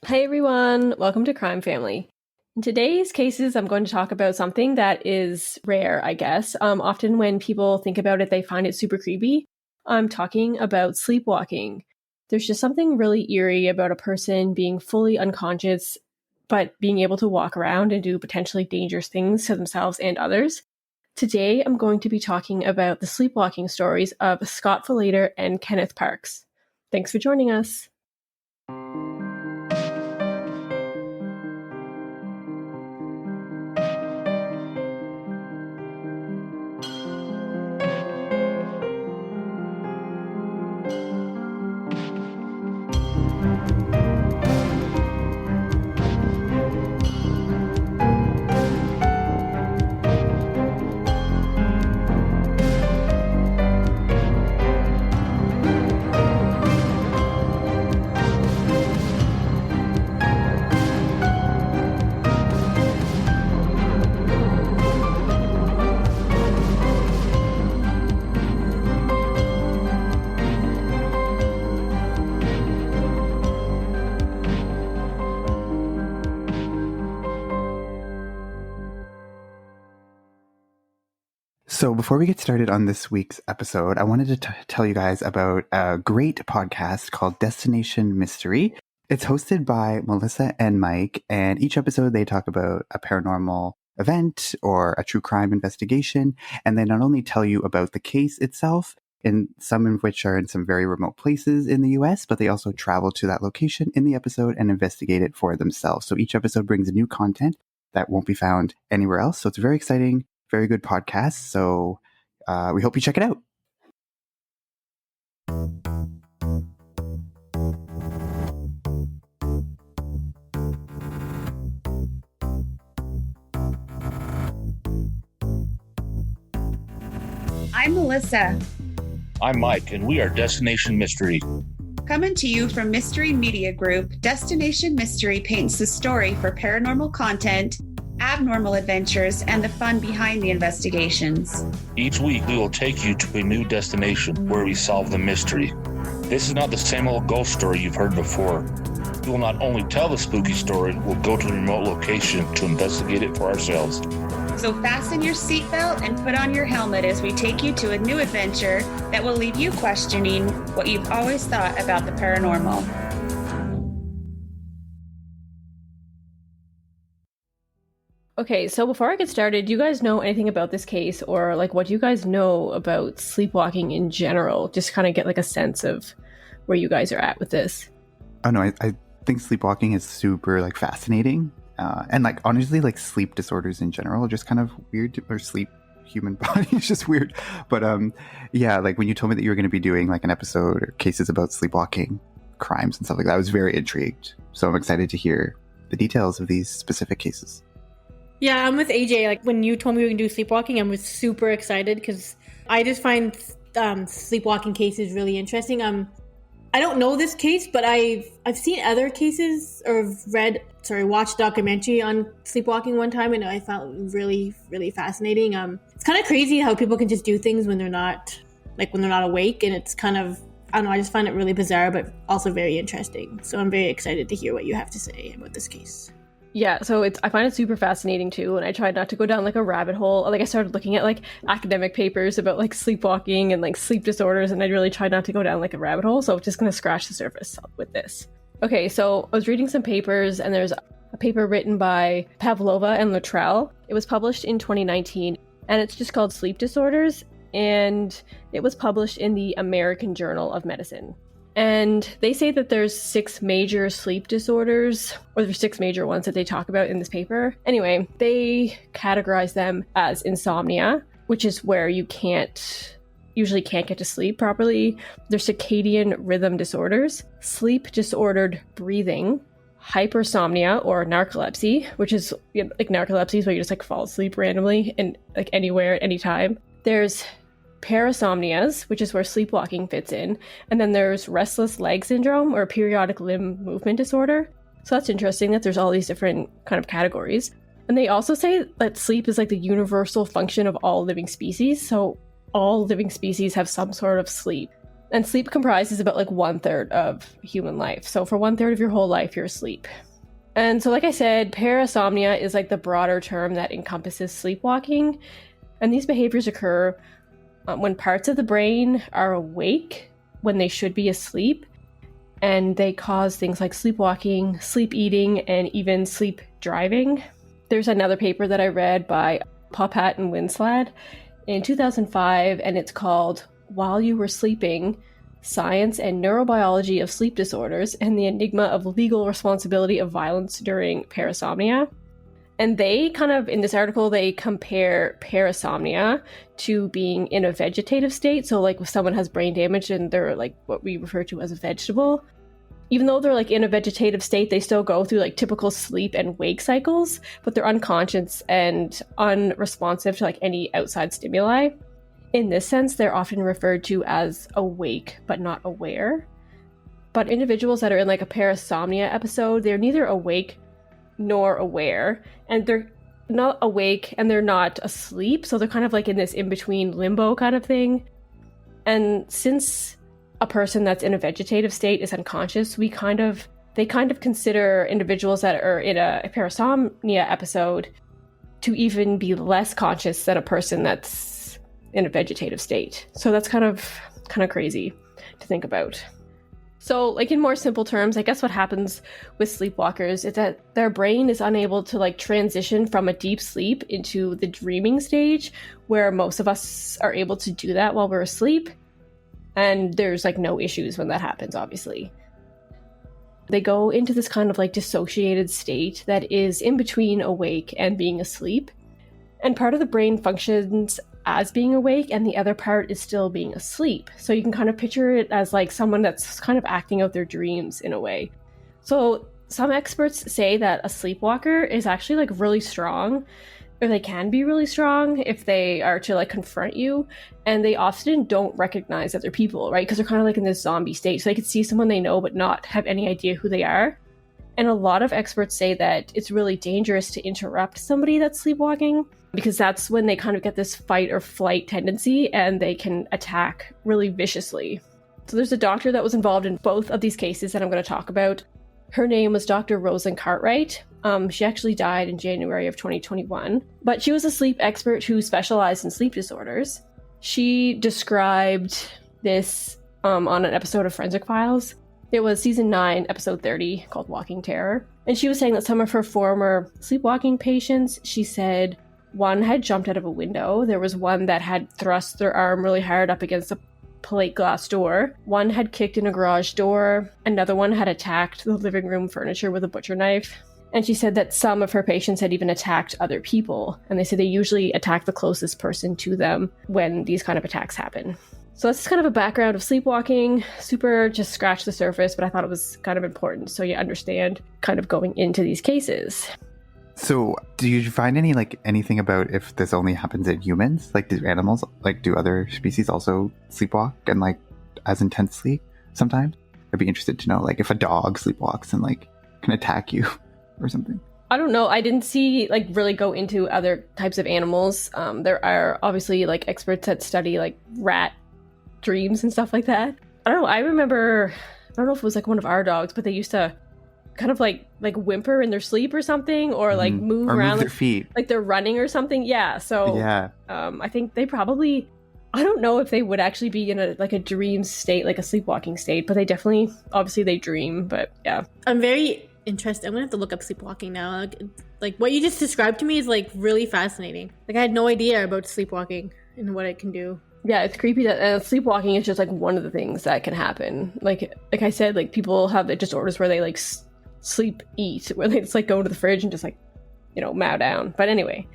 Hey everyone, welcome to Crime Family. In today's cases, I'm going to talk about something that is rare, I guess. Often when people think about it, they find it super creepy. I'm talking about sleepwalking. There's just something really eerie about a person being fully unconscious, but being able to walk around and do potentially dangerous things to themselves and others. Today, I'm going to be talking about the sleepwalking stories of Scott Falater and Kenneth Parks. Thanks for joining us. So before we get started on this week's episode, I wanted to tell you guys about a great podcast called Destination Mystery. It's hosted by Melissa and Mike, and each episode they talk about a paranormal event or a true crime investigation, and they not only tell you about the case itself, and some of which are in some very remote places in the US, but they also travel to that location in the episode and investigate it for themselves. So each episode brings new content that won't be found anywhere else. So it's very exciting. Very good podcast, so we hope you check it out. I'm Melissa. I'm Mike, and we are Destination Mystery. Coming to you from Mystery Media Group, Destination Mystery paints the story for paranormal content, abnormal adventures, and the fun behind the investigations. Each week, we will take you to a new destination where we solve the mystery. This is not the same old ghost story you've heard before. We will not only tell the spooky story, we'll go to a remote location to investigate it for ourselves. So fasten your seatbelt and put on your helmet as we take you to a new adventure that will leave you questioning what you've always thought about the paranormal. Okay, so before I get started, do you guys know anything about this case, or like what do you guys know about sleepwalking in general? Just kind of get like a sense of where you guys are at with this. Oh no, I think sleepwalking is super like fascinating, and like honestly, like sleep disorders in general are just kind of weird. Or sleep human body is just weird. But yeah, like when you told me that you were going to be doing like an episode or cases about sleepwalking crimes and stuff like that, I was very intrigued. So I'm excited to hear the details of these specific cases. Yeah, I'm with AJ. Like when you told me we can do sleepwalking, I was super excited because I just find sleepwalking cases really interesting. I don't know this case, but I've seen other cases or watched a documentary on sleepwalking one time, and I found it really, really fascinating. It's kind of crazy how people can just do things when they're not awake, and it's kind of, I don't know, I just find it really bizarre, but also very interesting. So I'm very excited to hear what you have to say about this case. Yeah, so I find it super fascinating too, and I tried not to go down like a rabbit hole. Like I started looking at like academic papers about like sleepwalking and like sleep disorders, and I really tried not to go down like a rabbit hole, so I'm just going to scratch the surface with this. Okay, so I was reading some papers, and there's a paper written by Pavlova and Luttrell. It was published in 2019, and it's just called Sleep Disorders, and it was published in the American Journal of Medicine. And they say that there's 6 major sleep disorders, or there's 6 major ones that they talk about in this paper. Anyway, they categorize them as insomnia, which is where you usually can't get to sleep properly. There's circadian rhythm disorders, sleep disordered breathing, hypersomnia or narcolepsy, which is like narcolepsy is where you just like fall asleep randomly and like anywhere at any time. There's parasomnias, which is where sleepwalking fits in. And then there's restless leg syndrome or periodic limb movement disorder. So that's interesting that there's all these different kind of categories. And they also say that sleep is like the universal function of all living species. So all living species have some sort of sleep. And sleep comprises about like 1/3 of human life. So for 1/3 of your whole life, you're asleep. And so, like I said, parasomnia is like the broader term that encompasses sleepwalking. And these behaviors occur when parts of the brain are awake when they should be asleep. And they cause things like sleepwalking, sleep eating, and even sleep driving. There's another paper that I read by Popat and Winslad in 2005, and it's called While You Were Sleeping, Science and Neurobiology of Sleep Disorders and the Enigma of Legal Responsibility of Violence During Parasomnia. And they kind of, in this article, they compare parasomnia to being in a vegetative state. So like if someone has brain damage and they're like what we refer to as a vegetable, even though they're like in a vegetative state, they still go through like typical sleep and wake cycles, but they're unconscious and unresponsive to like any outside stimuli. In this sense, they're often referred to as awake, but not aware. But individuals that are in like a parasomnia episode, they're neither awake nor aware, and they're not awake and they're not asleep. So they're kind of like in this in-between limbo kind of thing. And since a person that's in a vegetative state is unconscious, they kind of consider individuals that are in a parasomnia episode to even be less conscious than a person that's in a vegetative state. So that's kind of crazy to think about. So like in more simple terms, I guess what happens with sleepwalkers is that their brain is unable to like transition from a deep sleep into the dreaming stage, where most of us are able to do that while we're asleep. And there's like no issues when that happens, obviously. They go into this kind of like dissociated state that is in between awake and being asleep. And part of the brain functions as being awake and the other part is still being asleep. So you can kind of picture it as like someone that's kind of acting out their dreams in a way. So some experts say that a sleepwalker is actually like really strong, or they can be really strong if they are to like confront you, and they often don't recognize other people, right? Because they're kind of like in this zombie state. So they could see someone they know but not have any idea who they are. And a lot of experts say that it's really dangerous to interrupt somebody that's sleepwalking, because that's when they kind of get this fight or flight tendency and they can attack really viciously. So there's a doctor that was involved in both of these cases that I'm going to talk about. Her name was Dr. Rosen Cartwright. She actually died in January of 2021, but she was a sleep expert who specialized in sleep disorders. She described this on an episode of Forensic Files. It was season 9, episode 30, called Walking Terror. And she was saying that some of her former sleepwalking patients, she said, one had jumped out of a window. There was one that had thrust their arm really hard up against a plate glass door. One had kicked in a garage door. Another one had attacked the living room furniture with a butcher knife. And she said that some of her patients had even attacked other people. And they said they usually attack the closest person to them when these kind of attacks happen. So that's kind of a background of sleepwalking. Super just scratched the surface, but I thought it was kind of important so you understand kind of going into these cases. So do you find anything about if this only happens in humans? Like, do animals, do other species also sleepwalk and as intensely sometimes? I'd be interested to know if a dog sleepwalks and can attack you or something. I don't know. I didn't see really go into other types of animals. There are obviously experts that study rat dreams and stuff like that. I don't know. I remember, I don't know if it was one of our dogs, but they used to kind of like whimper in their sleep or something, or move or around, move their feet, like they're running or something. Yeah. So yeah. I think they probably, I don't know if they would actually be in a dream state, like a sleepwalking state, but they definitely, obviously they dream. But yeah, I'm very interested. I'm gonna have to look up sleepwalking now. Like what you just described to me is really fascinating. I had no idea about sleepwalking and what it can do. Yeah, it's creepy that sleepwalking is just one of the things that can happen. Like I said, people have the disorders where they sleep eat, where they just go into the fridge and just mow down. But anyway,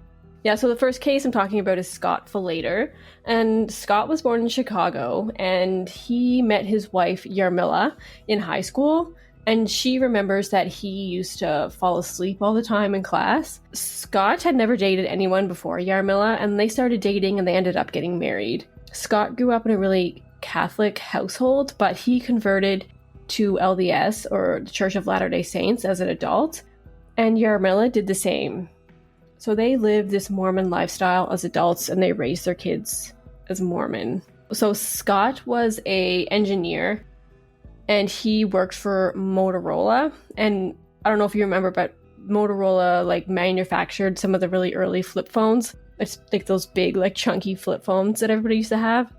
yeah, so the first case I'm talking about is Scott Falater. And Scott was born in Chicago, and he met his wife Yarmila in high school, and she remembers that he used to fall asleep all the time in class. Scott had never dated anyone before Yarmila, and they started dating and they ended up getting married. Scott grew up in a really Catholic household, but he converted to LDS, or the Church of Latter-day Saints, as an adult, and Yarmila did the same. So they lived this Mormon lifestyle as adults, and they raised their kids as Mormon. So Scott was a engineer, and he worked for Motorola. And I don't know if you remember, but Motorola like manufactured some of the really early flip phones. It's like those big, like chunky flip phones that everybody used to have.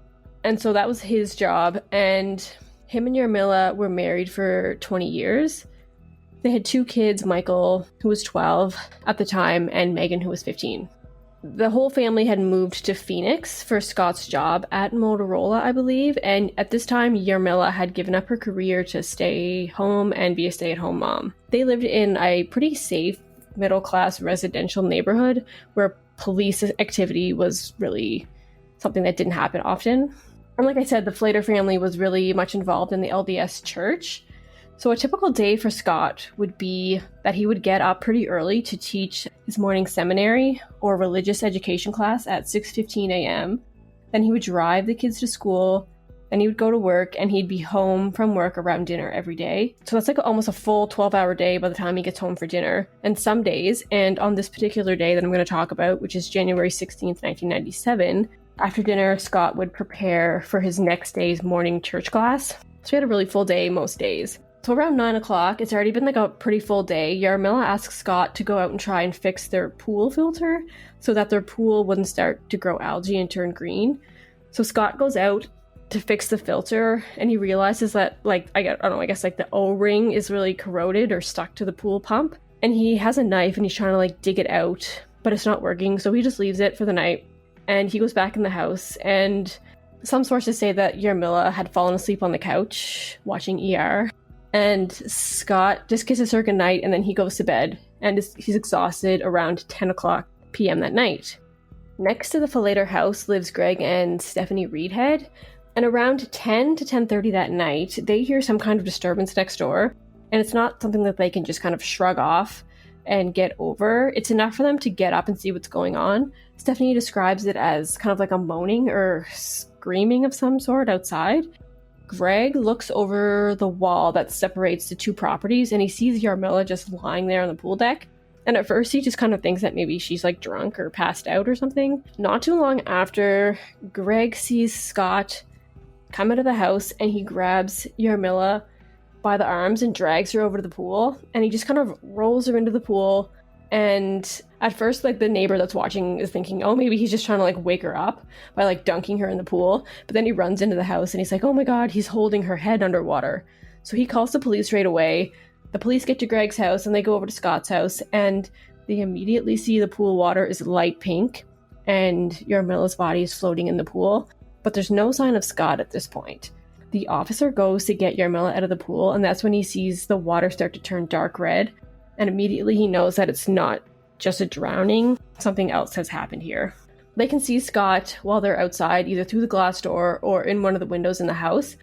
And so that was his job. And him and Yarmila were married for 20 years. They had 2 kids, Michael, who was 12 at the time, and Megan, who was 15. The whole family had moved to Phoenix for Scott's job at Motorola, I believe. And at this time, Yarmila had given up her career to stay home and be a stay-at-home mom. They lived in a pretty safe, middle-class residential neighborhood where police activity was really something that didn't happen often. And like I said, the Falater family was really much involved in the LDS church. So a typical day for Scott would be that he would get up pretty early to teach his morning seminary or religious education class at 6:15 a.m. Then he would drive the kids to school, then he would go to work, and he'd be home from work around dinner every day. So that's like almost a full 12-hour day by the time he gets home for dinner. And some days, and on this particular day that I'm going to talk about, which is January 16th, 1997, after dinner, Scott would prepare for his next day's morning church class. So he had a really full day most days. So around 9 o'clock, it's already been like a pretty full day. Yarmila asks Scott to go out and try and fix their pool filter so that their pool wouldn't start to grow algae and turn green. So Scott goes out to fix the filter, and he realizes that, like, I don't know, I guess like the O-ring is really corroded or stuck to the pool pump. And he has a knife and he's trying to like dig it out, but it's not working. So he just leaves it for the night and he goes back in the house. And some sources say that Yarmila had fallen asleep on the couch watching ER. And Scott just kisses her goodnight, and then he goes to bed, and he's exhausted around 10 o'clock p.m. that night. Next to the Falater house lives Greg and Stephanie Reedhead, and around 10 to 10:30 that night, they hear some kind of disturbance next door, and it's not something that they can just kind of shrug off and get over. It's enough for them to get up and see what's going on. Stephanie describes it as kind of like a moaning or screaming of some sort outside. Greg looks over the wall that separates the 2 properties, and he sees Yarmila just lying there on the pool deck. And at first he just kind of thinks that maybe she's like drunk or passed out or something. Not too long after, Greg sees Scott come out of the house, and he grabs Yarmila by the arms and drags her over to the pool, and he just kind of rolls her into the pool. And at first, like, the neighbor that's watching is thinking, oh, maybe he's just trying to like wake her up by like dunking her in the pool. But then he runs into the house and he's like, oh my god, he's holding her head underwater. So he calls the police right away. The police get to Greg's house and they go over to Scott's house, and they immediately see the pool water is light pink and Yarmila's body is floating in the pool. But there's no sign of Scott at this point. The officer goes to get Yarmila out of the pool, and that's when he sees the water start to turn dark red. And immediately he knows that it's not just a drowning. Something else has happened here. They can see Scott while they're outside, either through the glass door or in one of the windows in the house.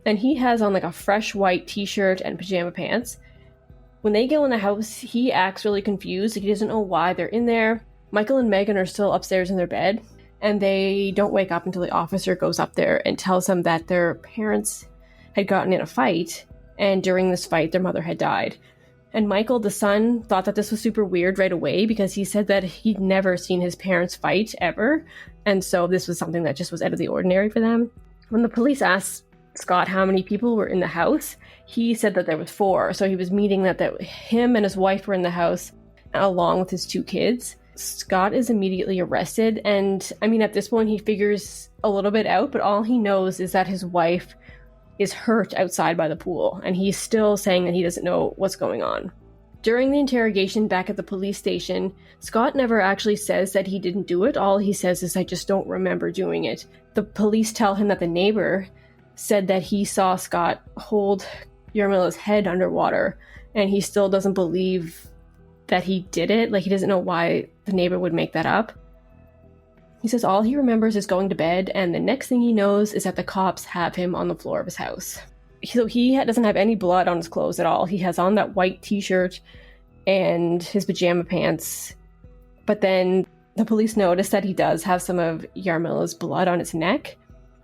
And he has on like a fresh white t-shirt and pajama pants. When they go in the house, he acts really confused. He doesn't know why they're in there. Michael and Megan are still upstairs in their bed, and they don't wake up until the officer goes up there and tells them that their parents had gotten in a fight, and during this fight, their mother had died. And Michael, the son, thought that this was super weird right away because he said that he'd never seen his parents fight ever. And so this was something that just was out of the ordinary for them. When the police asked Scott how many people were in the house, he said that there was 4. So he was meaning that him and his wife were in the house along with his 2 kids. Scott is immediately arrested. And I mean, at this point, he figures a little bit out, but all he knows is that his wife is hurt outside by the pool, and he's still saying that he doesn't know what's going on. During the interrogation back at the police station, Scott never actually says that he didn't do it. All he says is, I just don't remember doing it. The police tell him that the neighbor said that he saw Scott hold Yarmila's head underwater, and he still doesn't believe that he did it. Like, he doesn't know why the neighbor would make that up. He says all he remembers is going to bed, and the next thing he knows is that the cops have him on the floor of his house. So he doesn't have any blood on his clothes at all. He has on that white t-shirt and his pajama pants. But then the police notice that he does have some of Yarmila's blood on his neck.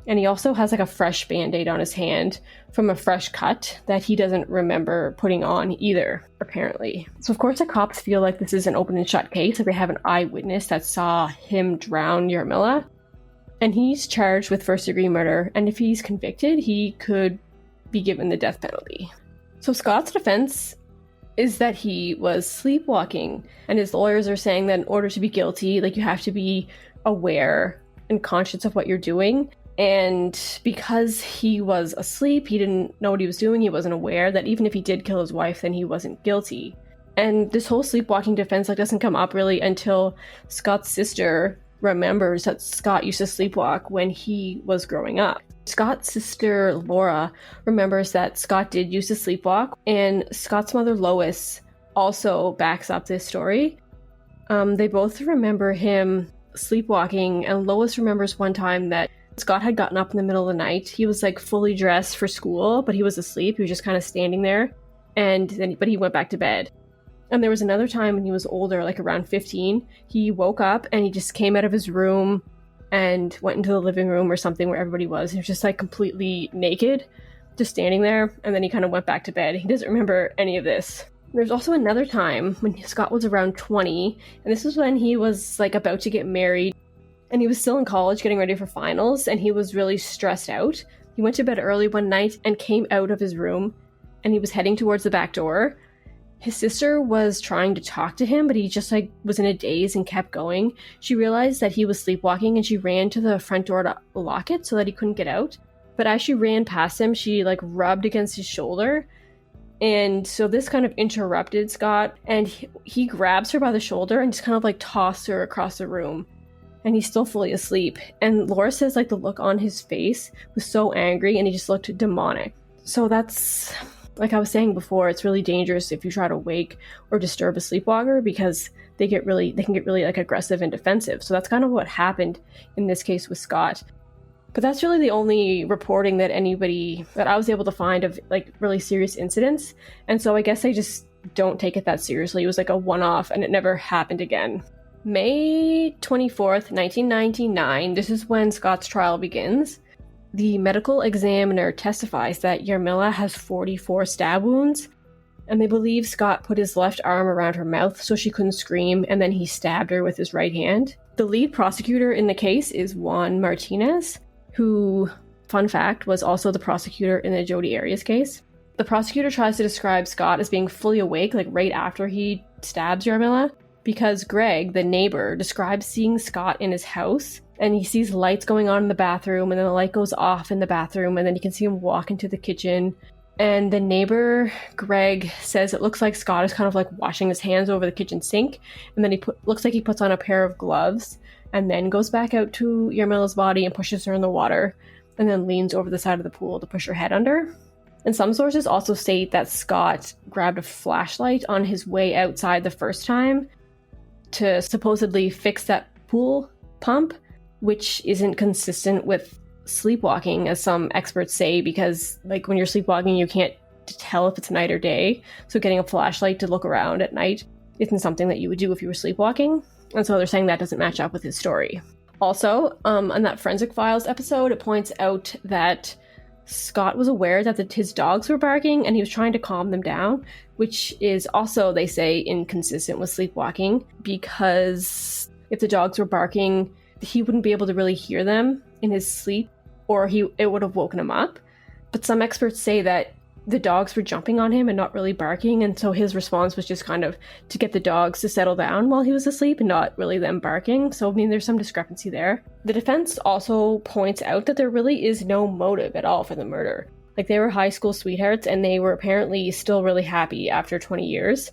And he also has like a fresh band-aid on his hand from a fresh cut that he doesn't remember putting on either, apparently. So of course the cops feel like this is an open and shut case. Like, they have an eyewitness that saw him drown Yarmila. And he's charged with first-degree murder, and if he's convicted, he could be given the death penalty. So Scott's defense is that he was sleepwalking, and his lawyers are saying that in order to be guilty, like, you have to be aware and conscious of what you're doing. And because he was asleep, he didn't know what he was doing, he wasn't aware that even if he did kill his wife, then he wasn't guilty. And this whole sleepwalking defense, like, doesn't come up really until Scott's sister remembers that Scott used to sleepwalk when he was growing up. Scott's sister Laura remembers that Scott did used to sleepwalk, and Scott's mother Lois also backs up this story. They both remember him sleepwalking, and Lois remembers one time that Scott had gotten up in the middle of the night. He was like fully dressed for school, but he was asleep. He was just kind of standing there, but he went back to bed. And there was another time when he was older, like around 15, he woke up and he just came out of his room and went into the living room or something where everybody was. He was just like completely naked, just standing there. And then he kind of went back to bed. He doesn't remember any of this. There's also another time when Scott was around 20, and this was when he was like about to get married, and he was still in college getting ready for finals, and he was really stressed out. He went to bed early one night and came out of his room, and he was heading towards the back door. His sister was trying to talk to him, but he just like was in a daze and kept going. She realized that he was sleepwalking, and she ran to the front door to lock it so that he couldn't get out. But as she ran past him, she like rubbed against his shoulder. And so this kind of interrupted Scott, and he grabs her by the shoulder and just kind of like tossed her across the room. And he's still fully asleep. And Laura says like the look on his face was so angry, and he just looked demonic. So that's, like I was saying before, it's really dangerous if you try to wake or disturb a sleepwalker, because they can get really like aggressive and defensive. So that's kind of what happened in this case with Scott. But that's really the only reporting that I was able to find of like really serious incidents. And so I guess I just don't take it that seriously. It was like a one-off, and it never happened again. May 24th, 1999, this is when Scott's trial begins. The medical examiner testifies that Yarmila has 44 stab wounds, and they believe Scott put his left arm around her mouth so she couldn't scream, and then he stabbed her with his right hand. The lead prosecutor in the case is Juan Martinez, who, fun fact, was also the prosecutor in the Jodi Arias case. The prosecutor tries to describe Scott as being fully awake, like right after he stabs Yarmila, because Greg, the neighbor, describes seeing Scott in his house, and he sees lights going on in the bathroom, and then the light goes off in the bathroom, and then you can see him walk into the kitchen. And the neighbor, Greg, says it looks like Scott is kind of like washing his hands over the kitchen sink, and then looks like he puts on a pair of gloves, and then goes back out to Yarmila's body and pushes her in the water, and then leans over the side of the pool to push her head under. And some sources also state that Scott grabbed a flashlight on his way outside the first time to supposedly fix that pool pump, which isn't consistent with sleepwalking, as some experts say, because like when you're sleepwalking, you can't tell if it's night or day. So getting a flashlight to look around at night isn't something that you would do if you were sleepwalking. And so they're saying that doesn't match up with his story. Also, on that Forensic Files episode, it points out that Scott was aware that his dogs were barking, and he was trying to calm them down, which is also, they say, inconsistent with sleepwalking, because if the dogs were barking, he wouldn't be able to really hear them in his sleep, or it would have woken him up. But some experts say that the dogs were jumping on him and not really barking, and so his response was just kind of to get the dogs to settle down while he was asleep and not really them barking. So I mean, there's some discrepancy there. The defense also points out that there really is no motive at all for the murder. Like, they were high school sweethearts, and they were apparently still really happy after 20 years.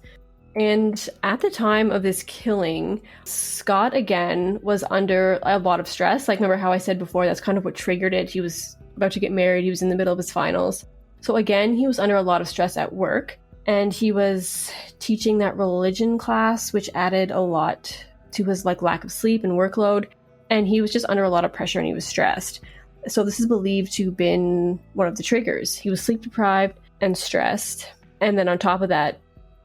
And at the time of this killing, Scott, again, was under a lot of stress. Like, remember how I said before, that's kind of what triggered it. He was about to get married. He was in the middle of his finals. So again, he was under a lot of stress at work. And he was teaching that religion class, which added a lot to his lack of sleep and workload. And he was just under a lot of pressure, and he was stressed. So this is believed to have been one of the triggers. He was sleep deprived and stressed. And then on top of that,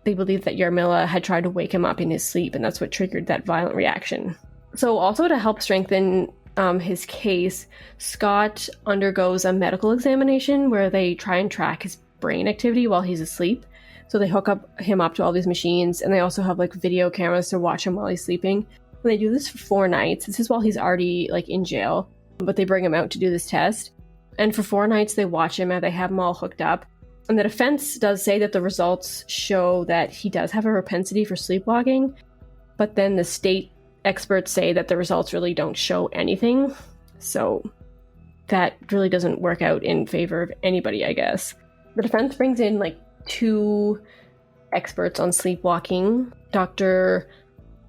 they believe that Yarmila had tried to wake him up in his sleep, and that's what triggered that violent reaction. So also to help strengthen his case, Scott undergoes a medical examination where they try and track his brain activity while he's asleep. So they hook him up to all these machines, and they also have video cameras to watch him while he's sleeping. And they do this for 4 nights. This is while he's already in jail. but they bring him out to do this test. And for 4 nights, they watch him and they have him all hooked up. And the defense does say that the results show that he does have a propensity for sleepwalking, but then the state experts say that the results really don't show anything. So that really doesn't work out in favor of anybody, I guess. The defense brings in 2 experts on sleepwalking, Dr.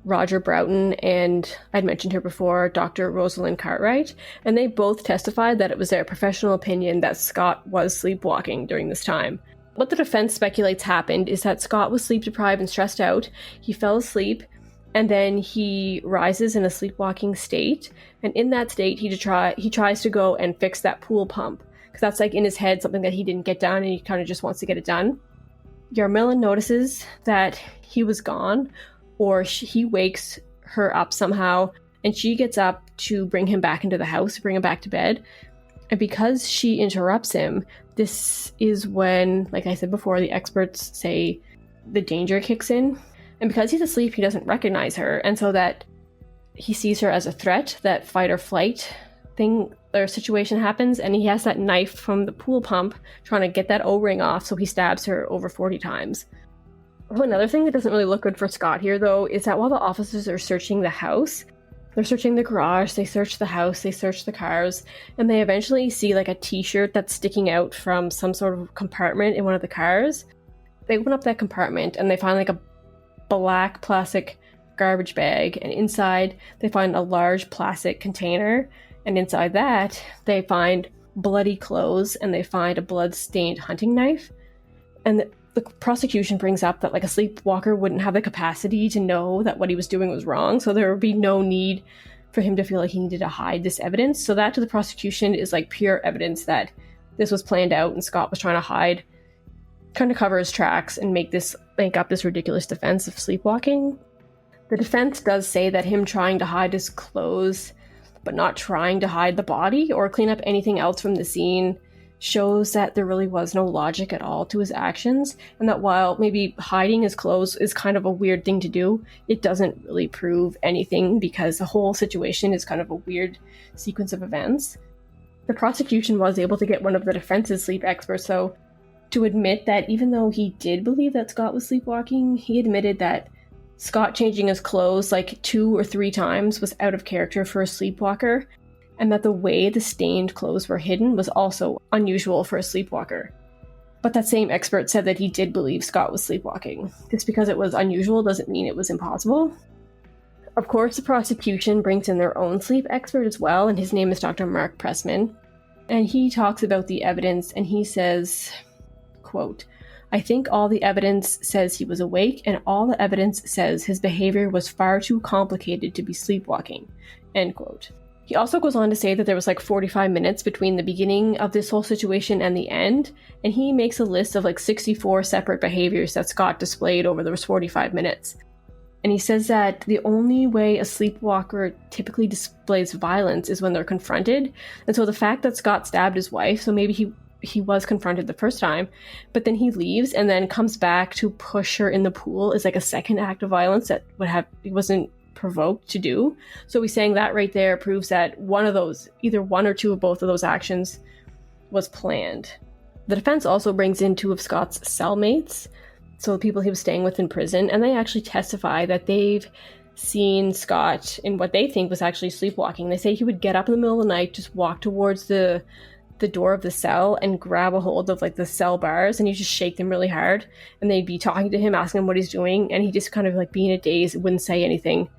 Roger Broughton and I'd mentioned her before, Dr. Rosalind Cartwright, and they both testified that it was their professional opinion that Scott was sleepwalking during this time. What the defense speculates happened is that Scott was sleep deprived and stressed out. He fell asleep, and then he rises in a sleepwalking state, and in that state he tries to go and fix that pool pump, because that's in his head something that he didn't get done and he kind of just wants to get it done. Yarmila notices that he was gone, or he wakes her up somehow, and she gets up to bring him back into the house, bring him back to bed. And because she interrupts him, this is when, like I said before, the experts say the danger kicks in. And because he's asleep, he doesn't recognize her, and so that he sees her as a threat, that fight or flight thing or situation happens, and he has that knife from the pool pump trying to get that O-ring off, so he stabs her over 40 times. Another thing that doesn't really look good for Scott here, though, is that while the officers are searching the house, they're searching the garage, they search the house, they search the cars, and they eventually see a t-shirt that's sticking out from some sort of compartment in one of the cars. They open up that compartment and they find a black plastic garbage bag, and inside they find a large plastic container, and inside that they find bloody clothes and they find a blood-stained hunting knife. And the prosecution brings up that a sleepwalker wouldn't have the capacity to know that what he was doing was wrong, so there would be no need for him to feel like he needed to hide this evidence. So that to the prosecution is pure evidence that this was planned out and Scott was trying to hide, trying to cover his tracks and make up this ridiculous defense of sleepwalking. The defense does say that him trying to hide his clothes but not trying to hide the body or clean up anything else from the scene shows that there really was no logic at all to his actions, and that while maybe hiding his clothes is kind of a weird thing to do, it doesn't really prove anything because the whole situation is kind of a weird sequence of events. The prosecution was able to get one of the defense's sleep experts, though, to admit that even though he did believe that Scott was sleepwalking, he admitted that Scott changing his clothes 2 or 3 times was out of character for a sleepwalker, and that the way the stained clothes were hidden was also unusual for a sleepwalker. But that same expert said that he did believe Scott was sleepwalking. Just because it was unusual doesn't mean it was impossible. Of course, the prosecution brings in their own sleep expert as well, and his name is Dr. Mark Pressman. And he talks about the evidence, and he says, quote, "I think all the evidence says he was awake, and all the evidence says his behavior was far too complicated to be sleepwalking." End quote. He also goes on to say that there was 45 minutes between the beginning of this whole situation and the end, and he makes a list of 64 separate behaviors that Scott displayed over those 45 minutes. And he says that the only way a sleepwalker typically displays violence is when they're confronted. And so the fact that Scott stabbed his wife, so maybe he was confronted the first time, but then he leaves and then comes back to push her in the pool is a second act of violence that he wasn't provoked to do. So he's saying that right there proves that one of those, either one or two of both of those actions, was planned. The defense also brings in 2 of Scott's cellmates, so the people he was staying with in prison, and they actually testify that they've seen Scott in what they think was actually sleepwalking. They say he would get up in the middle of the night, just walk towards the door of the cell and grab a hold of the cell bars, and he'd just shake them really hard, and they'd be talking to him, asking him what he's doing, and he'd just kind of be in a daze, wouldn't say anything,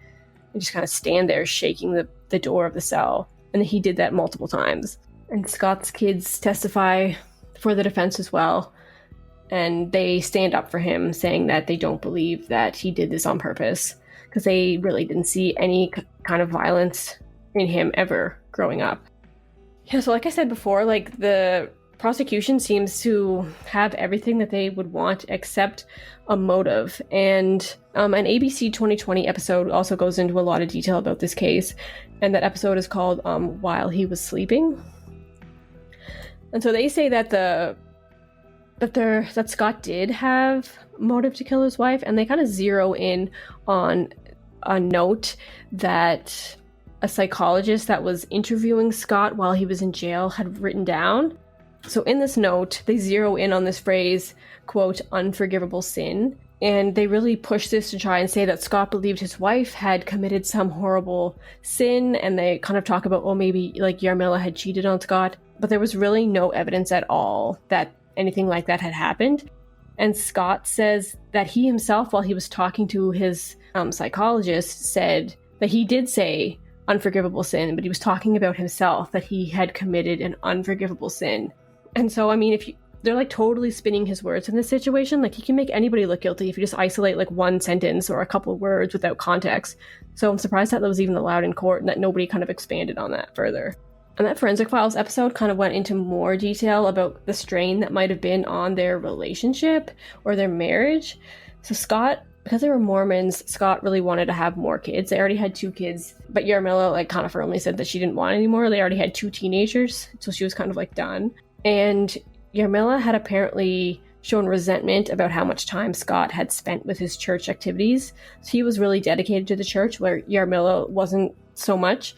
and just kind of stand there shaking the door of the cell. And he did that multiple times. And Scott's kids testify for the defense as well, and they stand up for him, saying that they don't believe that he did this on purpose, because they really didn't see any kind of violence in him ever growing up. Yeah, so like I said before, the prosecution seems to have everything that they would want except a motive. And an ABC 2020 episode also goes into a lot of detail about this case, and that episode is called While He Was Sleeping. And so they say that that Scott did have motive to kill his wife, and they kind of zero in on a note that a psychologist that was interviewing Scott while he was in jail had written down. So in this note, they zero in on this phrase, quote, unforgivable sin. And they really push this to try and say that Scott believed his wife had committed some horrible sin. And they kind of talk about, well, maybe like Jarmila had cheated on Scott. But there was really no evidence at all that anything like that had happened. And Scott says that he himself, while he was talking to his psychologist, said that he did say unforgivable sin, but he was talking about himself, that he had committed an unforgivable sin. And so, I mean, they're like totally spinning his words in this situation. Like, he can make anybody look guilty if you just isolate like one sentence or a couple of words without context. So I'm surprised that was even allowed in court and that nobody kind of expanded on that further. And that Forensic Files episode kind of went into more detail about the strain that might have been on their relationship or their marriage. So Scott, because they were Mormons, Scott really wanted to have more kids. They already had 2 kids, but Jarmila like kind of firmly said that she didn't want any more. They already had 2 teenagers, so she was kind of like done. And Jarmila had apparently shown resentment about how much time Scott had spent with his church activities. So he was really dedicated to the church, where Jarmila wasn't so much.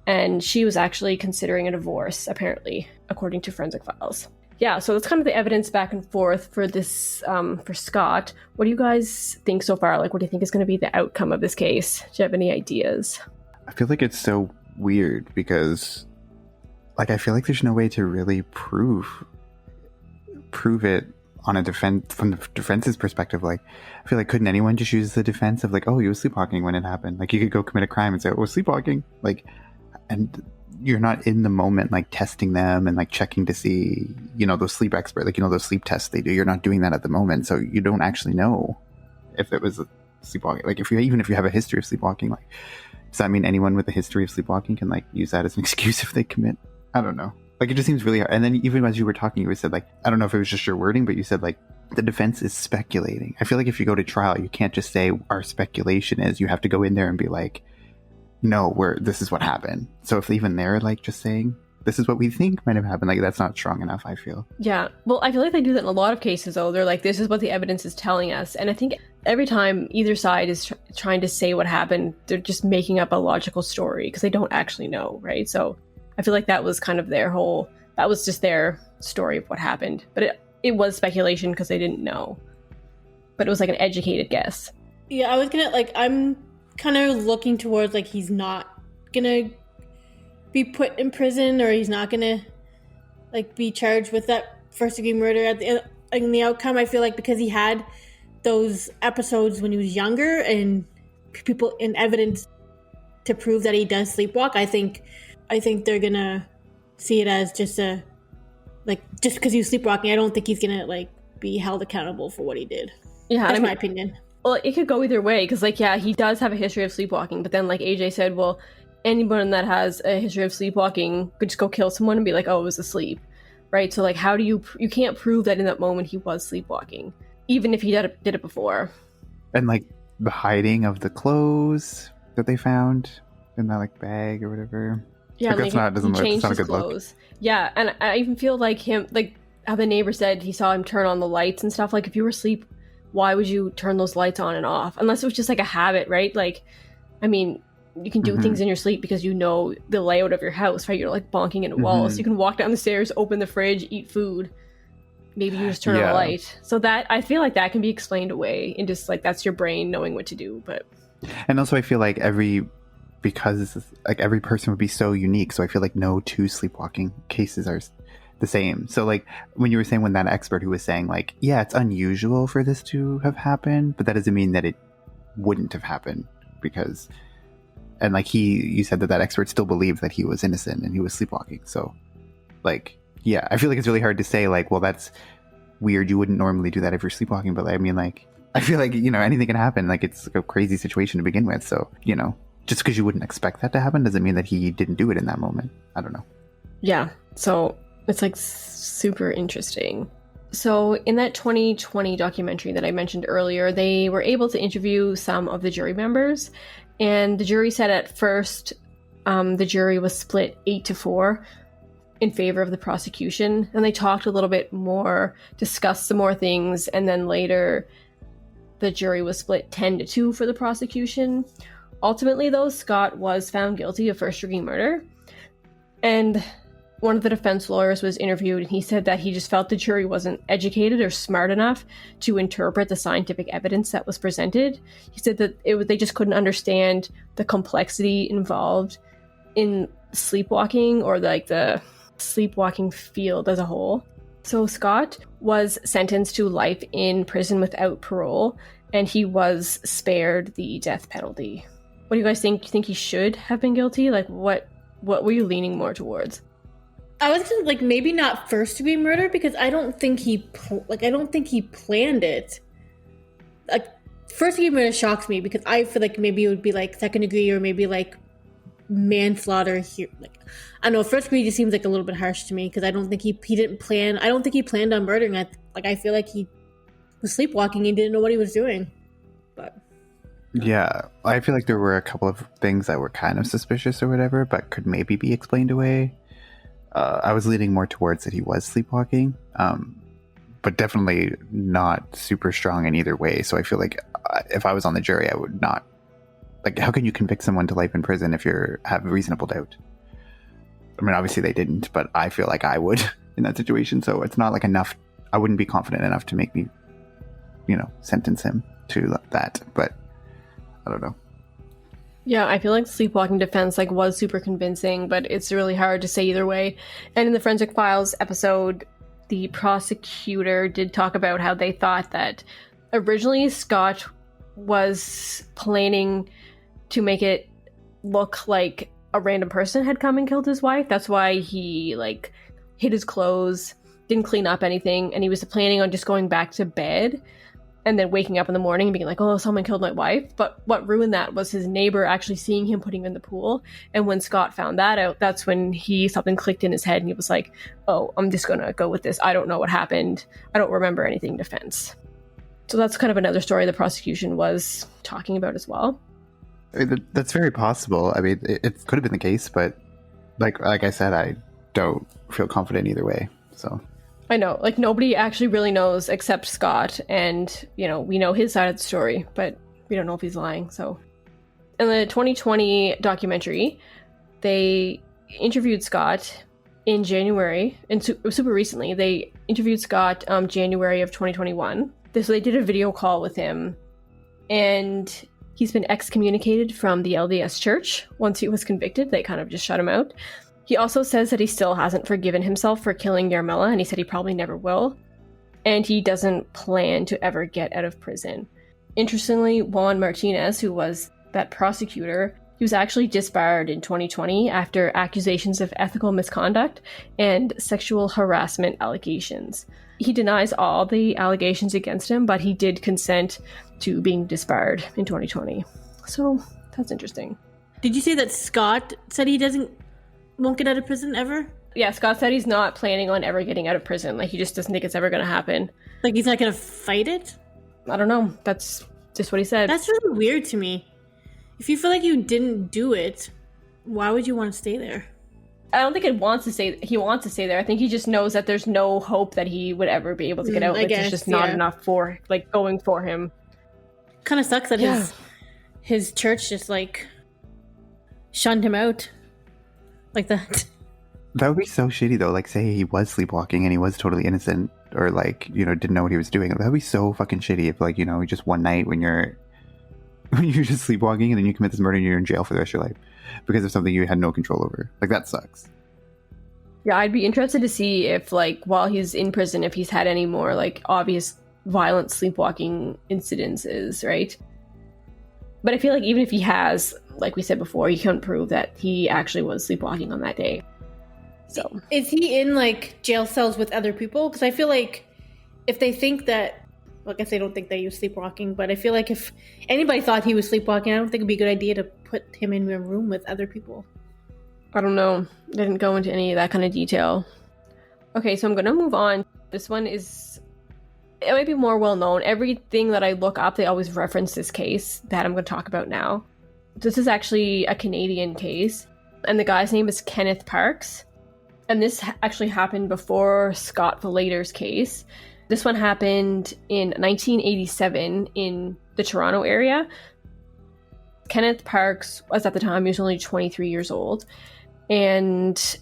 And she was actually considering a divorce, apparently, according to Forensic Files. Yeah, so that's kind of the evidence back and forth for this, for Scott. What do you guys think so far? Like, what do you think is going to be the outcome of this case? Do you have any ideas? I feel like it's so weird because, like, I feel like there's no way to really prove it on a defense, from the defense's perspective. Like, I feel like, couldn't anyone just use the defense of like, oh, he was sleepwalking when it happened? Like, you could go commit a crime and say, oh, sleepwalking. Like, and you're not in the moment, like testing them and like checking to see, you know, those sleep experts, like, you know, those sleep tests they do. You're not doing that at the moment, so you don't actually know if it was a sleepwalking. Like, even if you have a history of sleepwalking, like, does that mean anyone with a history of sleepwalking can like use that as an excuse if they commit? I don't know. Like, it just seems really hard. And then even as you were talking, you said like, I don't know if it was just your wording, but you said like the defense is speculating. I feel like if you go to trial, you can't just say our speculation is. You have to go in there and be like, no, this is what happened. So if even they're like just saying this is what we think might have happened, like, that's not strong enough, I feel. Yeah, well, I feel like they do that in a lot of cases, though. They're like, this is what the evidence is telling us. And I think every time either side is trying to say what happened, they're just making up a logical story because they don't actually know, right? So I feel like that was kind of that was just their story of what happened. But it was speculation because they didn't know. But it was like an educated guess. Yeah, I'm kind of looking towards like he's not gonna be put in prison, or he's not gonna like be charged with that first degree murder at the in the outcome. I feel like because he had those episodes when he was younger and people in evidence to prove that he does sleepwalk, I think they're gonna see it as just just because he was sleepwalking. I don't think he's gonna like be held accountable for what he did. Yeah, that's my opinion. Well, it could go either way, because, like, yeah, he does have a history of sleepwalking, but then, like AJ said, well, anyone that has a history of sleepwalking could just go kill someone and be like, oh, it was asleep, right? So, like, how do you can't prove that in that moment he was sleepwalking, even if he did it before. And, like, the hiding of the clothes that they found in that, like, bag or whatever. Yeah, like, that's not a good look. Yeah, and I even feel like him, like, how the neighbor said he saw him turn on the lights and stuff. Like, if you were asleep, why would you turn those lights on and off? Unless it was just like a habit, right? Like, I mean, you can do things in your sleep because you know the layout of your house, right? You're like bonking into walls. You can walk down the stairs, open the fridge, eat food. Maybe you just turn on a light. So that, I feel like that can be explained away and just like that's your brain knowing what to do. But and also I feel like because every person would be so unique. So I feel like no 2 sleepwalking cases are the same. So like when you were saying, when that expert who was saying like, yeah, it's unusual for this to have happened, but that doesn't mean that it wouldn't have happened, because, and like you said that expert still believed that he was innocent and he was sleepwalking. So like, yeah, I feel like it's really hard to say like, well, that's weird, you wouldn't normally do that if you're sleepwalking. But I mean, like, I feel like, you know, anything can happen. Like, it's like a crazy situation to begin with. So, you know, just because you wouldn't expect that to happen doesn't mean that he didn't do it in that moment. I don't know. Yeah. So it's like super interesting. So in that 2020 documentary that I mentioned earlier, they were able to interview some of the jury members, and the jury said at first the jury was split 8-4 in favor of the prosecution, and they talked a little bit more, discussed some more things, and then later the jury was split 10-2 for the prosecution. Ultimately, though, Scott was found guilty of first-degree murder. And one of the defense lawyers was interviewed, and he said that he just felt the jury wasn't educated or smart enough to interpret the scientific evidence that was presented. He said that they just couldn't understand the complexity involved in sleepwalking, or like the sleepwalking field as a whole. So Scott was sentenced to life in prison without parole, and he was spared the death penalty. What do you guys think? Do you think he should have been guilty? Like, what were you leaning more towards? I was thinking, like, maybe not first degree murder, because I don't think he planned it. Like, first degree murder shocks me because I feel like maybe it would be like second degree, or maybe like manslaughter here. Like, I don't know, first degree just seems like a little bit harsh to me, because I don't think he didn't plan. I don't think he planned on murdering. I feel like he was sleepwalking and didn't know what he was doing. But yeah, I feel like there were a couple of things that were kind of suspicious or whatever, but could maybe be explained away. I was leaning more towards that he was sleepwalking, but definitely not super strong in either way. So I feel like if I was on the jury, I would not. Like, how can you convict someone to life in prison if you have reasonable doubt? I mean, obviously they didn't, but I feel like I would in that situation. So it's not like enough. I wouldn't be confident enough to make me, sentence him to that. But I don't know. Yeah, I feel like sleepwalking defense was super convincing, but it's really hard to say either way. And in the Forensic Files episode, the prosecutor did talk about how they thought that originally Scott was planning to make it look like a random person had come and killed his wife. That's why he hid his clothes, didn't clean up anything, and he was planning on just going back to bed and then waking up in the morning and being like, oh, someone killed my wife. But what ruined that was his neighbor actually seeing him putting him in the pool. And when Scott found that out, that's when something clicked in his head and he was like, oh, I'm just gonna go with this. I don't know what happened. I don't remember anything defense. So that's kind of another story the prosecution was talking about as well. I mean, that's very possible. I mean, it could have been the case, but like I said, I don't feel confident either way. So I know, nobody actually really knows except Scott, and we know his side of the story, but we don't know if he's lying. So in the 2020 documentary, they interviewed Scott in January, and super recently they interviewed Scott January of 2021. So they did a video call with him, and he's been excommunicated from the LDS Church. Once he was convicted, they kind of just shut him out. He also says that he still hasn't forgiven himself for killing Yarmila, and he said he probably never will. And he doesn't plan to ever get out of prison. Interestingly, Juan Martinez, who was that prosecutor, he was actually disbarred in 2020 after accusations of ethical misconduct and sexual harassment allegations. He denies all the allegations against him, but he did consent to being disbarred in 2020. So that's interesting. Did you say that Scott said he won't get out of prison ever? Yeah, Scott said he's not planning on ever getting out of prison. He just doesn't think it's ever going to happen. He's not going to fight it? I don't know. That's just what he said. That's really weird to me. If you feel like you didn't do it, why would you want to stay there? I don't think he wants to stay there. I think he just knows that there's no hope that he would ever be able to get out. There's just not enough for going for him. Kind of sucks that his church just shunned him out like that. That would be so shitty though. Say he was sleepwalking and he was totally innocent, or didn't know what he was doing. That would be so fucking shitty if just one night when you're just sleepwalking and then you commit this murder and you're in jail for the rest of your life because of something you had no control over. That sucks. Yeah, I'd be interested to see if while he's in prison, if he's had any more obvious violent sleepwalking incidences, right? But I feel even if he has, like we said before, he couldn't prove that he actually was sleepwalking on that day. So is he in jail cells with other people? Because I feel if they think that, I guess they don't think that he was sleepwalking, but I feel if anybody thought he was sleepwalking, I don't think it'd be a good idea to put him in a room with other people. I don't know. They didn't go into any of that kind of detail. Okay, so I'm going to move on. This one it might be more well known. Everything that I look up, they always reference this case that I'm going to talk about now. This is actually a Canadian case, and the guy's name is Kenneth Parks. And this actually happened before Scott Falater's case. This one happened in 1987 in the Toronto area. Kenneth Parks was, at the time, he was only 23 years old. And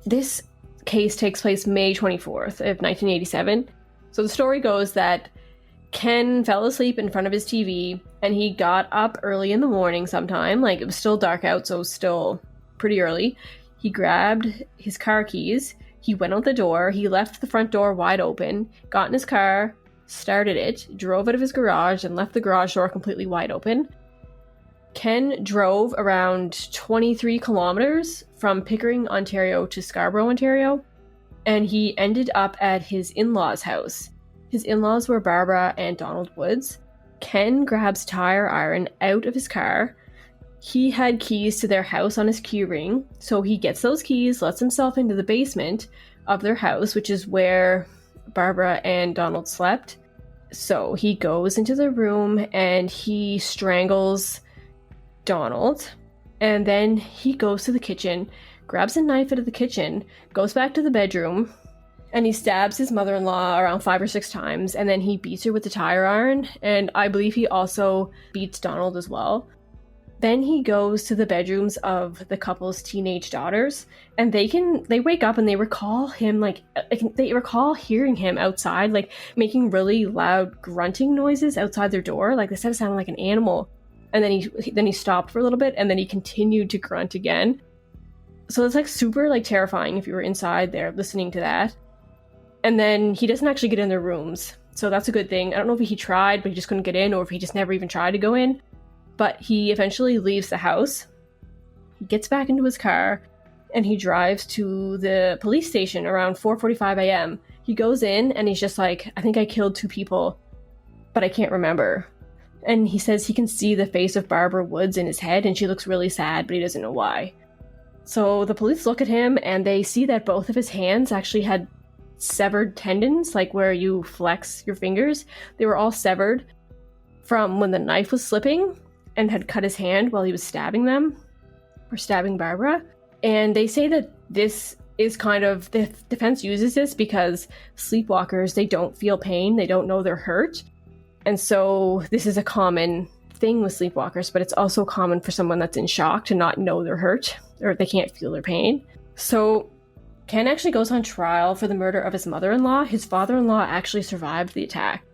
this case takes place May 24th of 1987. So the story goes that Ken fell asleep in front of his TV, and he got up early in the morning sometime. Like, it was still dark out, so it was still pretty early. He grabbed his car keys, he went out the door, he left the front door wide open, got in his car, started it, drove out of his garage, and left the garage door completely wide open. Ken drove around 23 kilometers from Pickering, Ontario to Scarborough, Ontario, and he ended up at his in-laws' house. His in-laws were Barbara and Donald Woods. Ken grabs tire iron out of his car. He had keys to their house on his key ring, so he gets those keys, lets himself into the basement of their house, which is where Barbara and Donald slept. So he goes into the room and he strangles Donald, and then he goes to the kitchen, grabs a knife out of the kitchen, goes back to the bedroom, and he stabs his mother-in-law around 5 or 6 times, and then he beats her with the tire iron, and I believe he also beats Donald as well. Then he goes to the bedrooms of the couple's teenage daughters, and they wake up and they recall him, they recall hearing him outside, like, making really loud grunting noises outside their door. Like, they said it sounded like an animal. And then he stopped for a little bit, and then he continued to grunt again. So it's, like, super, like, terrifying if you were inside there listening to that. And then he doesn't actually get in their rooms, so that's a good thing. I don't know if he tried, but he just couldn't get in, or if he just never even tried to go in. But he eventually leaves the house. He gets back into his car, and he drives to the police station around 4:45 a.m. He goes in, and he's just like, I think I killed 2 people, but I can't remember. And he says he can see the face of Barbara Woods in his head, and she looks really sad, but he doesn't know why. So the police look at him, and they see that both of his hands actually had severed tendons, like where you flex your fingers. They were all severed from when the knife was slipping and had cut his hand while he was stabbing them, or stabbing Barbara. And they say that this is kind of, the defense uses this because sleepwalkers, they don't feel pain, they don't know they're hurt. And so this is a common thing with sleepwalkers, but it's also common for someone that's in shock to not know they're hurt, or they can't feel their pain. So Ken actually goes on trial for the murder of his mother-in-law. His father-in-law actually survived the attack.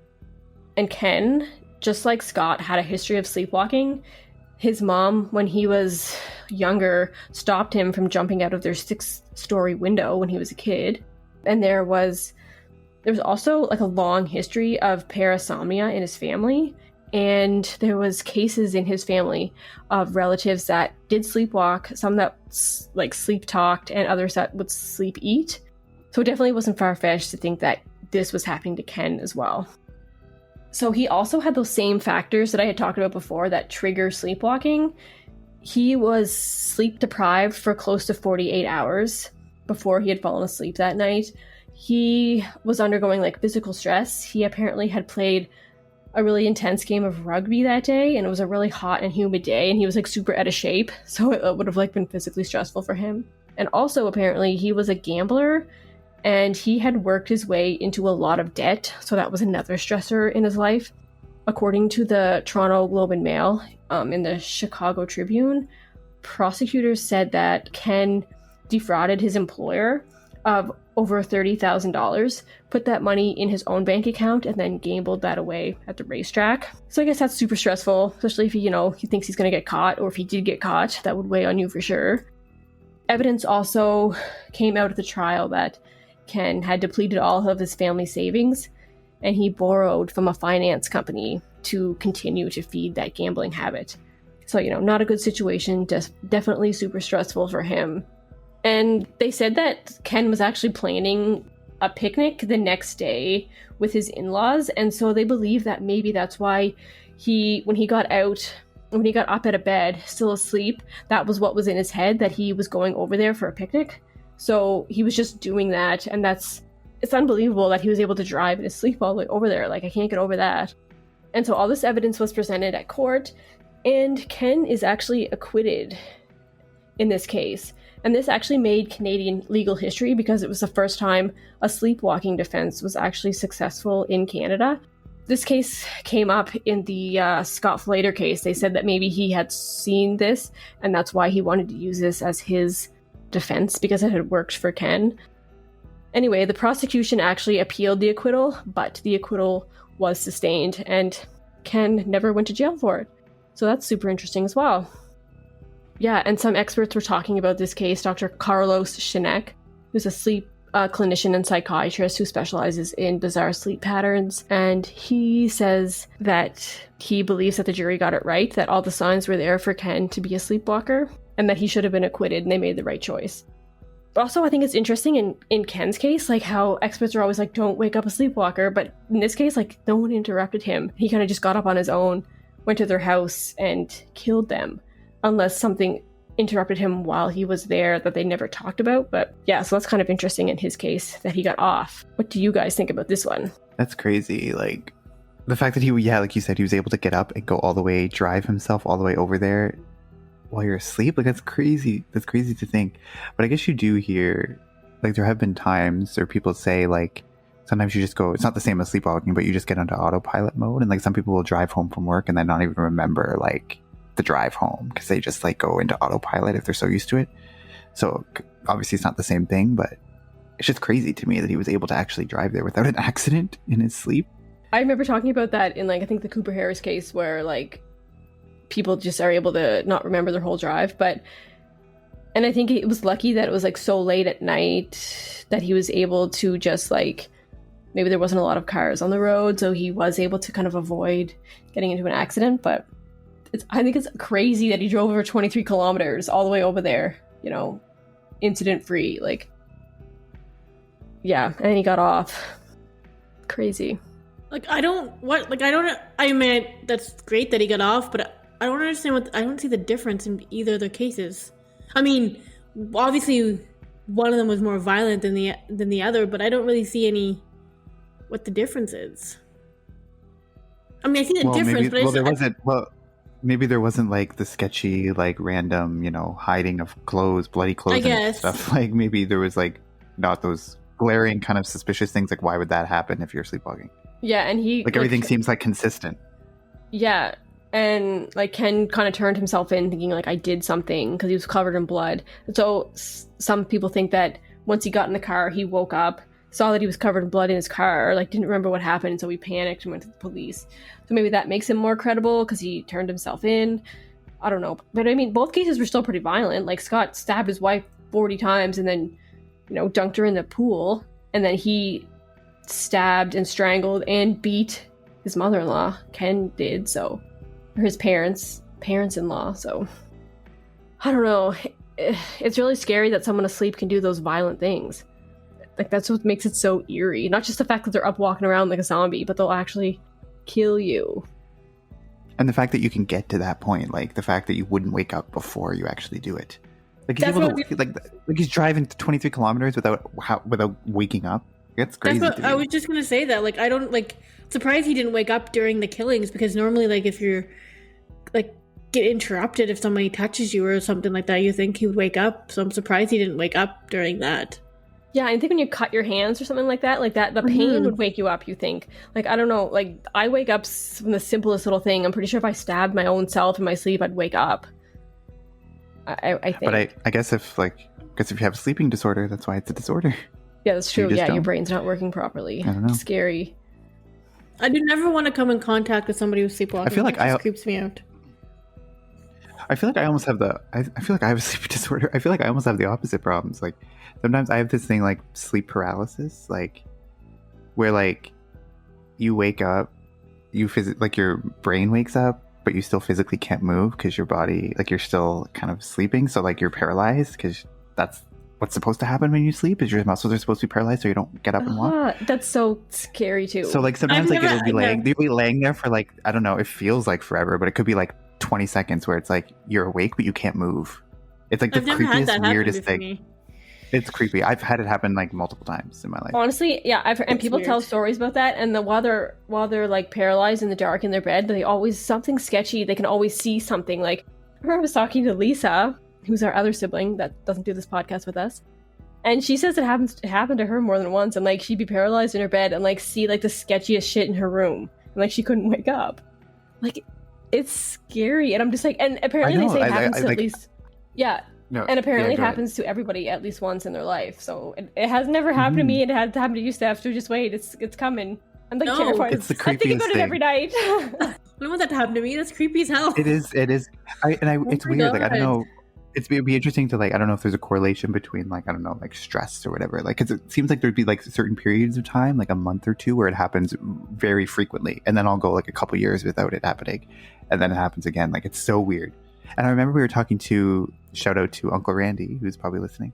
And Ken, just like Scott, had a history of sleepwalking. His mom, when he was younger, stopped him from jumping out of their 6th-story window when he was a kid. And there was also, like, a long history of parasomnia in his family. And there was cases in his family of relatives that did sleepwalk, some that, like, sleep talked, and others that would sleep eat. So it definitely wasn't far-fetched to think that this was happening to Ken as well. So he also had those same factors that I had talked about before that trigger sleepwalking. He was sleep deprived for close to 48 hours before he had fallen asleep that night. He was undergoing, like, physical stress. He apparently had played a really intense game of rugby that day, and it was a really hot and humid day, and he was, like, super out of shape, so it would have, like, been physically stressful for him. And also, apparently, he was a gambler, and he had worked his way into a lot of debt, so that was another stressor in his life. According to the Toronto Globe and Mail, in the Chicago Tribune, prosecutors said that Ken defrauded his employer of over $30,000, put that money in his own bank account, and then gambled that away at the racetrack. So I guess that's super stressful, especially if he thinks he's going to get caught, or if he did get caught, that would weigh on you for sure. Evidence also came out at the trial that Ken had depleted all of his family savings, and he borrowed from a finance company to continue to feed that gambling habit. So, not a good situation, definitely super stressful for him. And they said that Ken was actually planning a picnic the next day with his in-laws, and so they believe that maybe that's why when he got up out of bed, still asleep, that was what was in his head, that he was going over there for a picnic. So he was just doing that, and it's unbelievable that he was able to drive in his sleep all the way over there. Like, I can't get over that. And so all this evidence was presented at court, and Ken is actually acquitted in this case. And this actually made Canadian legal history because it was the first time a sleepwalking defense was actually successful in Canada. This case came up in the Scott Falater case. They said that maybe he had seen this, and that's why he wanted to use this as his defense, because it had worked for Ken. Anyway, the prosecution actually appealed the acquittal, but the acquittal was sustained, and Ken never went to jail for it. So that's super interesting as well. Yeah, and some experts were talking about this case. Dr. Carlos Shinek, who's a sleep clinician and psychiatrist who specializes in bizarre sleep patterns, and he says that he believes that the jury got it right, that all the signs were there for Ken to be a sleepwalker, and that he should have been acquitted, and they made the right choice. But also, I think it's interesting in Ken's case, like how experts are always like, don't wake up a sleepwalker, but in this case, like, no one interrupted him. He kind of just got up on his own, went to their house, and killed them, unless something interrupted him while he was there that they never talked about. But yeah, so that's kind of interesting in his case that he got off. What do you guys think about this one? That's crazy. Like, the fact that like you said, he was able to get up and go all the way, drive himself all the way over there while you're asleep. Like, that's crazy. That's crazy to think. But I guess you do hear, like, there have been times where people say, like, sometimes you just go, it's not the same as sleepwalking, but you just get into autopilot mode. And like, some people will drive home from work and then not even remember, like, the drive home, because they just like go into autopilot if they're so used to it. So obviously it's not the same thing, but it's just crazy to me that he was able to actually drive there without an accident in his sleep. I remember talking about that in, like, I think the Cooper Harris case, where like people just are able to not remember their whole drive. And I think it was lucky that it was like so late at night that he was able to just like, maybe there wasn't a lot of cars on the road, so he was able to kind of avoid getting into an accident. But I think it's crazy that he drove over 23 kilometers all the way over there, you know, incident free. Like, yeah, and he got off. Crazy. I mean, that's great that he got off, but I don't understand I don't see the difference in either of the cases. I mean, obviously one of them was more violent than the other, but I don't really see what the difference is. I mean, I see the difference, maybe there wasn't like the sketchy, like random, you know, hiding of clothes, bloody clothes and stuff. Like, maybe there was like not those glaring kind of suspicious things. Like, why would that happen if you're sleepwalking? Yeah, and he like everything seems like consistent. Yeah, and like Ken kind of turned himself in thinking like, I did something, because he was covered in blood. And so some people think that once he got in the car, he woke up, saw that he was covered in blood in his car, like didn't remember what happened, so he panicked and went to the police. So maybe that makes him more credible because he turned himself in. I don't know. But I mean, both cases were still pretty violent. Like, Scott stabbed his wife 40 times and then, you know, dunked her in the pool. And then he stabbed and strangled and beat his mother-in-law. Ken did, so. Or his parents-in-law, so. I don't know. It's really scary that someone asleep can do those violent things. Like, that's what makes it so eerie. Not just the fact that they're up walking around like a zombie, but they'll actually kill you. And the fact that you can get to that point, like the fact that you wouldn't wake up before you actually do it. Like, he's able to, like he's driving 23 kilometers without waking up. That's crazy. That's what I was just gonna say. That, like, I don't, like, surprised he didn't wake up during the killings, because normally, like, if you're like get interrupted, if somebody touches you or something like that, you think he would wake up. So I'm surprised he didn't wake up during that. Yeah, I think when you cut your hands or something like that, the pain would wake you up, you think. Like, I don't know, like, I wake up from the simplest little thing. I'm pretty sure if I stabbed my own self in my sleep, I'd wake up. I think. But I guess if you have a sleeping disorder, that's why it's a disorder. Yeah, that's true. Yeah, your brain's not working properly. I don't know. It's scary. I do never want to come in contact with somebody who's sleepwalking. I feel like it creeps me out. I feel like I almost have I feel like I have a sleep disorder. I feel like I almost have the opposite problems. Like, sometimes I have this thing like sleep paralysis, like where like you wake up, like your brain wakes up, but you still physically can't move because your body, like, you're still kind of sleeping. So like you're paralyzed, because that's what's supposed to happen when you sleep, is your muscles are supposed to be paralyzed so you don't get up and walk. That's so scary too. So like sometimes you'll be laying there for like, I don't know, it feels like forever, but it could be like 20 seconds where it's like you're awake but you can't move. It's like the creepiest, weirdest thing. It's creepy. I've had it happen like multiple times in my life. Honestly, yeah, and people tell stories about that, and while they're like paralyzed in the dark in their bed, they always, something sketchy, they can always see something. Like, I remember I was talking to Lisa, who's our other sibling that doesn't do this podcast with us, and she says it happened to her more than once, and like she'd be paralyzed in her bed and like see like the sketchiest shit in her room, and like she couldn't wake up. Like, it's scary. And I'm just like, and apparently they say it happens to at least, yeah. No, and apparently it happens to everybody at least once in their life. So it has never happened to me. It had to happen to you, Steph. So just wait, it's coming. I'm like terrified. It's the I think about creepiest it every night. I don't want that to happen to me. That's creepy as hell. It is. It's weird. Like, I don't know. It'd be interesting to, like, I don't know if there's a correlation between, like, I don't know, like stress or whatever. Like, because it seems like there'd be like certain periods of time, like a month or two, where it happens very frequently, and then I'll go like a couple years without it happening, and then it happens again. Like, it's so weird. And I remember we were talking to, shout out to Uncle Randy, who's probably listening.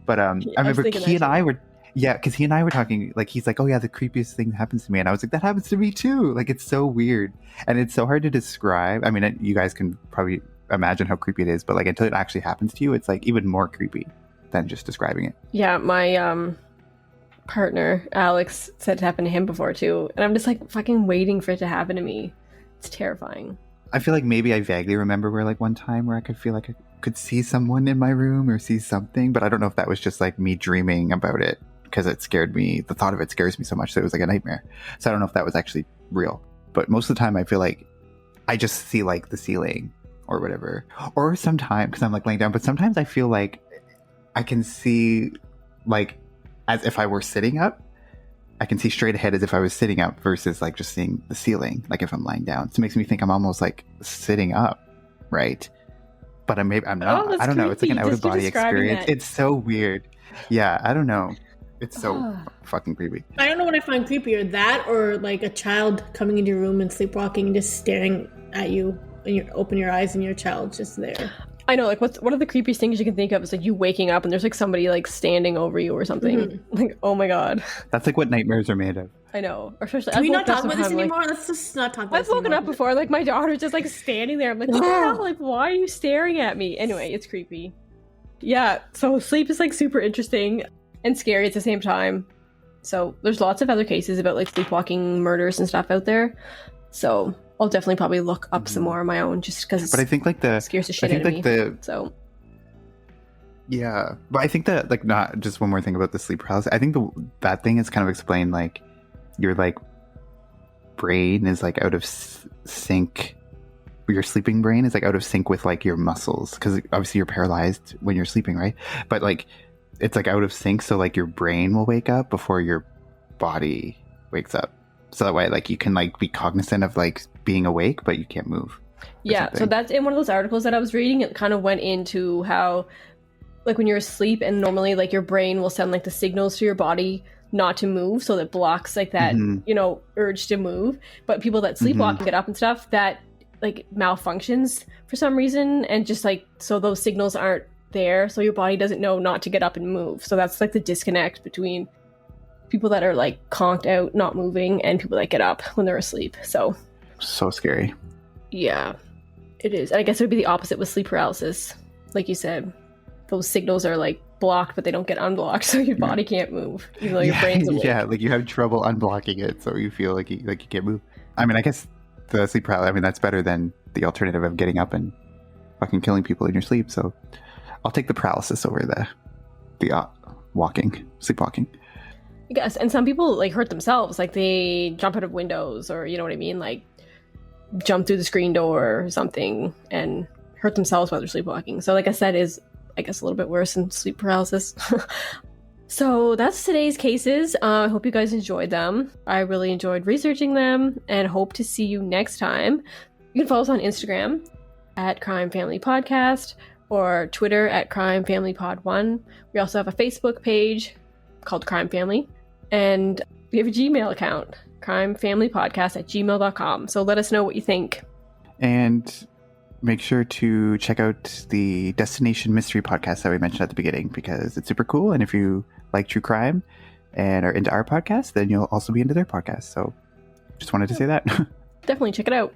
But I remember because he and I were talking, like, he's like, oh yeah, the creepiest thing happens to me. And I was like, that happens to me too. Like, it's so weird. And it's so hard to describe. I mean, you guys can probably imagine how creepy it is, but like, until it actually happens to you, it's like even more creepy than just describing it. Yeah, my partner, Alex, said it happened to him before too. And I'm just like fucking waiting for it to happen to me. It's terrifying. I feel like maybe I vaguely remember where, like, one time where I could feel like I could see someone in my room or see something, but I don't know if that was just like me dreaming about it because it scared me. The thought of it scares me so much that it was like a nightmare. So I don't know if that was actually real. But most of the time I feel like I just see like the ceiling or whatever. Or sometimes, because I'm like laying down, but sometimes I feel like I can see, like, as if I were sitting up. I can see straight ahead as if I was sitting up versus like just seeing the ceiling, like if I'm lying down. So it makes me think I'm almost like sitting up, right? But I'm not. Oh, I don't know. It's like an creepy. out of body experience. That. It's so weird. Yeah, I don't know. It's so fucking creepy. I don't know what I find creepier, that or like a child coming into your room and sleepwalking and just staring at you, and you open your eyes and your child's just there. I know, like, one of the creepiest things you can think of is like you waking up and there's like somebody like standing over you or something. Mm-hmm. Like, oh my god. That's like what nightmares are made of. I know. Or especially, can we not talk about this anymore? Like, let's just not talk about this anymore. I've woken up before, like my daughter's just like standing there. I'm like, what the hell? Like, why are you staring at me? Anyway, it's creepy. Yeah, so sleep is like super interesting and scary at the same time. So there's lots of other cases about like sleepwalking murders and stuff out there. So I'll definitely probably look up some more on my own just because. But I think like the scares the shit out of me. So. Yeah, but I think that, like, not just one more thing about the sleep paralysis. I think that thing is kind of explained, like, your like brain is like out of sync. Your sleeping brain is like out of sync with like your muscles, because obviously you're paralyzed when you're sleeping, right? But like it's like out of sync, so like your brain will wake up before your body wakes up. So that way, like, you can like be cognizant of like being awake, but you can't move. Yeah, so that's in one of those articles that I was reading. It kind of went into how, like, when you're asleep and normally like your brain will send like the signals to your body not to move, so that blocks like that, you know, urge to move. But people that sleepwalk and get up and stuff, that like malfunctions for some reason, and just like, so those signals aren't there, so your body doesn't know not to get up and move. So that's like the disconnect between people that are like conked out, not moving, and people that get up when they're asleep. So scary. Yeah, it is. And I guess it would be the opposite with sleep paralysis. Like you said, those signals are like blocked, but they don't get unblocked, so your body can't move, even though your brain's awake. Yeah, like you have trouble unblocking it, so you feel like you can't move. I mean, I guess the sleep paralysis, I mean, that's better than the alternative of getting up and fucking killing people in your sleep. So I'll take the paralysis over the sleepwalking. I guess. And some people like hurt themselves, like they jump out of windows, or you know what I mean, like jump through the screen door or something and hurt themselves while they're sleepwalking. So like I said, is I guess a little bit worse than sleep paralysis. So that's today's cases. I hope you guys enjoyed them. I really enjoyed researching them and hope to see you next time. You can follow us on Instagram at Crime Family Podcast or Twitter at Crime Family Pod 1. We also have a Facebook page called Crime Family, and we have a Gmail account, crimefamilypodcast@gmail.com. So let us know what you think. And make sure to check out the Destination Mystery podcast that we mentioned at the beginning, because it's super cool. And if you like true crime and are into our podcast, then you'll also be into their podcast. So just wanted to say that. Definitely check it out.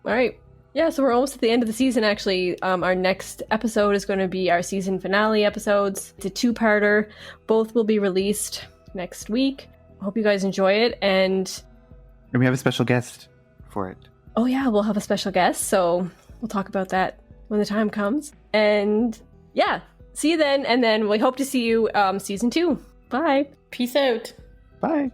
All right. Yeah, so we're almost at the end of the season, actually. Our next episode is going to be our season finale episodes. It's a two-parter. Both will be released next week. I hope you guys enjoy it. And we have a special guest for it. Oh, yeah, we'll have a special guest. So we'll talk about that when the time comes. And yeah, see you then. And then we hope to see you season 2. Bye. Peace out. Bye.